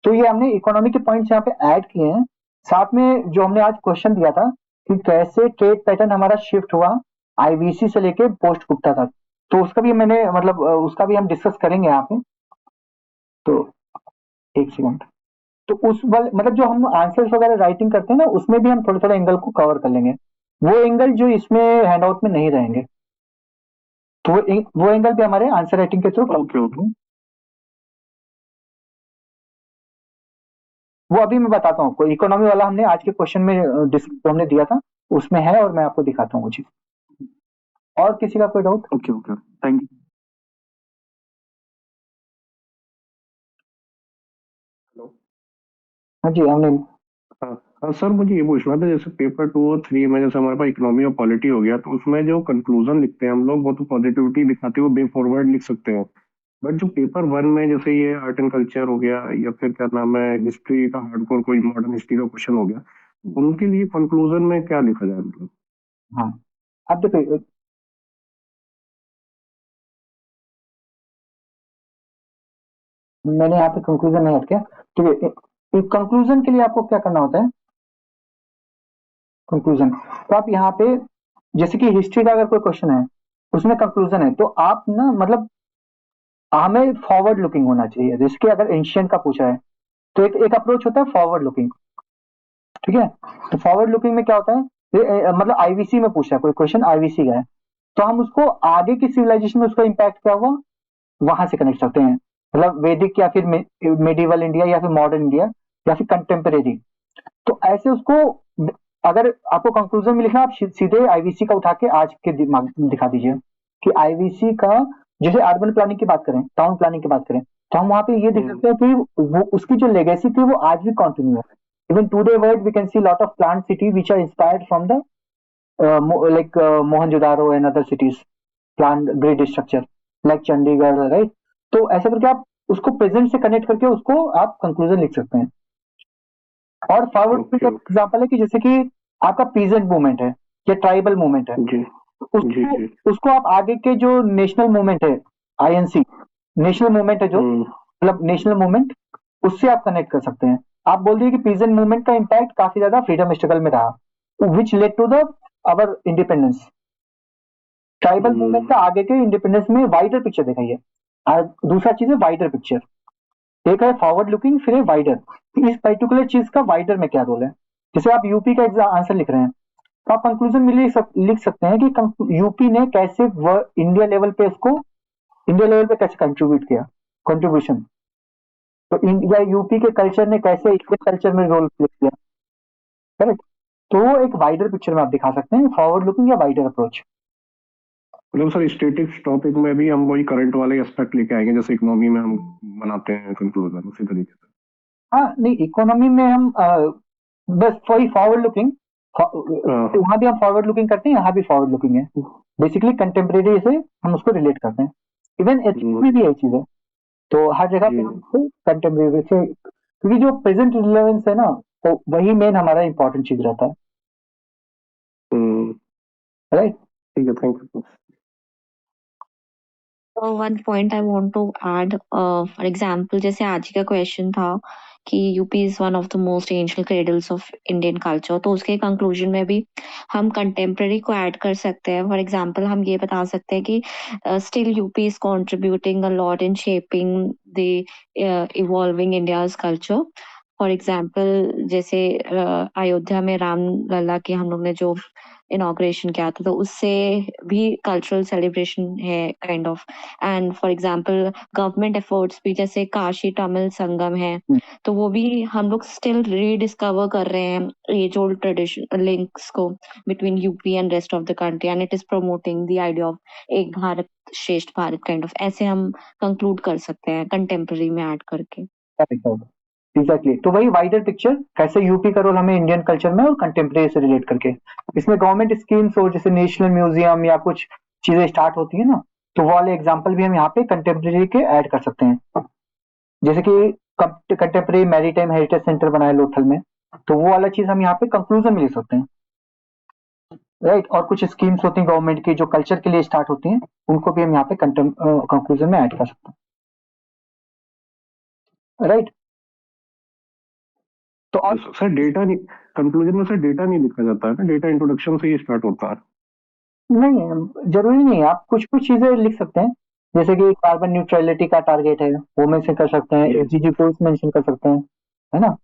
Speaker 1: तो ये हमने इकोनॉमी के पॉइंट्स यहाँ पे ऐड किए हैं। साथ में जो हमने आज क्वेश्चन दिया था कि कैसे ट्रेड पैटर्न हमारा शिफ्ट हुआ आईबीसी से लेके पोस्ट गुप्ता तक, तो उसका भी मैंने मतलब उसका भी हम डिस्कस करेंगे यहाँ पे। तो एक सेकंड। तो उस वाले मतलब जो हम आंसर्स वगैरह राइटिंग करते हैं ना, उसमें भी हम थोड़े थोड़े एंगल को कवर कर लेंगे, वो एंगल जो इसमें हैंडआउट में नहीं रहेंगे। तो वो एंगल भी हमारे आंसर राइटिंग के थ्रू
Speaker 3: ओके ओके।
Speaker 1: वो अभी मैं बताता हूँ आपको। इकोनॉमी वाला हमने आज के क्वेश्चन में जो हमने दिया था उसमें है, और मैं आपको दिखाता हूँ वो चीज। और किसी का कोई doubt?
Speaker 3: Okay okay, thank you.
Speaker 1: हाँ जी हमने।
Speaker 4: हाँ हाँ सर, मुझे ये पूछना था, जैसे पेपर 2 और 3 में जैसे हमारे पास इकोनॉमी और पॉलिटी हो गया, तो उसमें जो कंक्लूजन लिखते हैं हम लोग, वो तो पॉजिटिविटी दिखाते हुए बे फॉरवर्ड लिख सकते हैं। बट जो पेपर 1 में जैसे ये आर्ट एंड कल्चर हो गया, या फिर क्या नाम है, हिस्ट्री का हार्डकोर कोई मॉडर्न हिस्ट्री का क्वेश्चन हो गया, उनके लिए कंक्लूजन में क्या लिखा जाए मतलब?
Speaker 1: हाँ अब देखिए, मैंने यहाँ पे कंक्लूजन नहीं ऐड किया। ठीक है, कंक्लूजन के लिए आपको क्या करना होता है, कंक्लूजन, तो आप यहाँ पे जैसे कि हिस्ट्री का अगर कोई क्वेश्चन है उसमें कंक्लूजन है, तो आप ना मतलब हमें फॉरवर्ड लुकिंग होना चाहिए। जैसे कि अगर एंशियंट का पूछा है तो एक अप्रोच होता है फॉरवर्ड लुकिंग। ठीक है, तो फॉरवर्ड लुकिंग में क्या होता है, मतलब आईवीसी में पूछा है कोई क्वेश्चन, आईवीसी का है, तो हम उसको आगे की सिविलाइजेशन में उसका इम्पैक्ट क्या हुआ वहां से कनेक्ट करते हैं, मतलब वैदिक या फिर मेडिवल इंडिया या फिर मॉडर्न इंडिया या फिर कंटेम्परेरी। तो ऐसे उसको, अगर आपको कंक्लूजन में लिखना, आप सीधे आईवीसी का उठा के आज के दिमाग में दिखा दीजिए कि आईवीसी का, जैसे अर्बन प्लानिंग की बात करें, टाउन प्लानिंग की बात करें, तो हम वहां पे ये देख सकते हैं कि वो उसकी जो लेगेसी थी वो आज भी कंटिन्यू है। Even today world we can see lot of plant city which are inspired from the like Mohenjo-daro and other cities, planned grid structure like Chandigarh, right. तो ऐसा करके आप उसको प्रेजेंट से कनेक्ट करके उसको आप कंक्लूजन लिख सकते हैं। और फॉरवर्ड
Speaker 4: ओके
Speaker 1: का
Speaker 4: ओके।
Speaker 1: एग्जांपल है कि जैसे कि आपका पीजेंट मूवमेंट है या ट्राइबल मूवमेंट है,
Speaker 4: जी जी
Speaker 1: उसको
Speaker 4: जी।
Speaker 1: उसको आप आगे के जो नेशनल मूवमेंट है, आईएनसी नेशनल मूवमेंट है जो, मतलब नेशनल मूवमेंट, उससे आप कनेक्ट कर सकते हैं। आप बोल दिए कि पीजेंट मूवमेंट का इम्पैक्ट काफी ज्यादा फ्रीडम स्ट्रगल में रहा which led to the our independence. Tribal movement का आगे के इंडिपेंडेंस में वाइडर पिक्चर दिखाइए। और दूसरा चीज है वाइडर पिक्चर, एक है फॉरवर्ड लुकिंग, फिर है वाइडर। इस पर्टिकुलर चीज का वाइडर में क्या रोल है। जैसे आप यूपी का एग्जाम आंसर लिख रहे हैं, तो आप कंक्लूजन में लिख सकते हैं कि यूपी ने कैसे इंडिया लेवल पे इसको, इंडिया लेवल पे कैसे कंट्रीब्यूट किया, कंट्रीब्यूशन, तो इंडिया यूपी के कल्चर ने कैसे इंडियन कल्चर में रोल प्ले किया, करेक्ट। तो वो एक वाइडर पिक्चर में आप दिखा सकते हैं, फॉरवर्ड लुकिंग या वाइडर अप्रोच।
Speaker 4: मतलब सर स्टैटिक्स टॉपिक में भी हम वही करंट वाले एस्पेक्ट लेके आएंगे, जैसे इकोनॉमी में हम बनाते हैं कंक्लूजन, उसी तरीके से?
Speaker 1: हाँ नहीं, इकोनॉमी में हम बस वही फॉरवर्ड लुकिंग, वहां भी हम फॉरवर्ड लुकिंग करते हैं, यहाँ भी फॉरवर्ड लुकिंग है। बेसिकली कंटेम्प्रेरी से हम उसको रिलेट करते हैं। इवन एथिक्स में भी यही चीज है, तो हर जगह पे हम उसको कंटेम्प्रेरी से, क्योंकि जो प्रेजेंट रिलेवेंस है ना, तो वही मेन हमारा इंपॉर्टेंट चीज रहता है, राइट।
Speaker 4: ठीक है, thank you.
Speaker 5: So one point I want to add, for example, जैसे आज का क्वेश्चन था कि UP is one of the most ancient cradles of Indian culture, तो उसके कंक्लूजन में भी हम कंटेम्प्रेरी को ऐड कर सकते हैं। फॉर एग्जांपल हम ये बता सकते हैं कि still UP is contributing a lot in shaping the evolving India's culture. For example जैसे अयोध्या में राम लला की हम लोग ने जो इनॉग्रेशन किया था, तो उससे भी कल्चरल सेलिब्रेशन है kind of. And for example government efforts भी, जैसे काशी तमिल संगम है, तो वो भी हम लोग स्टिल रीडिस्कवर कर रहे हैं एज ओल्ड ट्रेडिशन लिंक्स को between UP and rest of the country, and it is promoting the idea of एक भारत श्रेष्ठ भारत काइंड ऑफ। ऐसे हम कंक्लूड कर सकते हैं कंटेम्प्रेरी में ऐड करके।
Speaker 1: एग्जैक्टली, तो वही वाइडर पिक्चर, कैसे यूपी का रोल हमें इंडियन कल्चर में और कंटेम्प्रेरी से रिलेट करके, इसमें गवर्नमेंट स्कीम्स हो जैसे नेशनल म्यूजियम या कुछ चीजें स्टार्ट होती है ना, तो वो वाले एग्जाम्पल भी हम यहाँ पे कंटेम्प्रेरी के ऐड कर सकते हैं। जैसे कि कंटेम्प्रेरी मैरीटाइम हेरिटेज सेंटर बनाए लोथल में, तो वो वाला चीज हम यहाँ पे कंक्लूजन में ले सकते हैं, राइट। और कुछ स्कीम्स होती हैं गवर्नमेंट की जो कल्चर के लिए स्टार्ट होती हैं, उनको भी हम यहाँ पे कंक्लूजन में ऐड कर सकते हैं, राइट। तो और
Speaker 4: सर डेटा नहीं, कंक्लूजन में सर डेटा नहीं लिखा जाता है ना, डेटा इंट्रोडक्शन से ही स्टार्ट होता है?
Speaker 1: नहीं, जरूरी नहीं है, आप कुछ कुछ चीजें लिख सकते हैं। जैसे कि कार्बन न्यूट्रलिटी का टारगेट है, वो मेंशन कर सकते हैं, एसडीजी गोल्स मेंशन कर सकते हैं, है ना।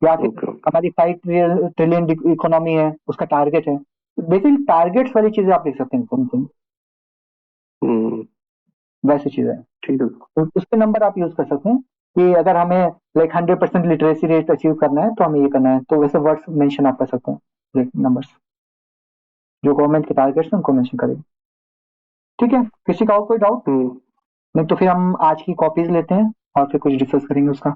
Speaker 1: या फिर हमारी 5 ट्रिलियन इकोनॉमी है, उसका टारगेट है। बेसिकली टारगेट्स वाली चीजें आप लिख सकते हैं, वैसी चीजें,
Speaker 4: ठीक है।
Speaker 1: तो उसके नंबर आप यूज कर सकते हैं कि अगर हमें लाइक 100% लिटरेसी रेट अचीव करना है तो हमें ये करना है, तो वैसे वर्ड्स मेंशन आप कर सकते हैं, नंबर्स जो गवर्नमेंट के टारगेट्स हैं उनको मेंशन करेंगे। ठीक है, किसी का और कोई डाउट? नहीं तो फिर हम आज की कॉपीज लेते हैं और फिर कुछ डिस्कस करेंगे उसका।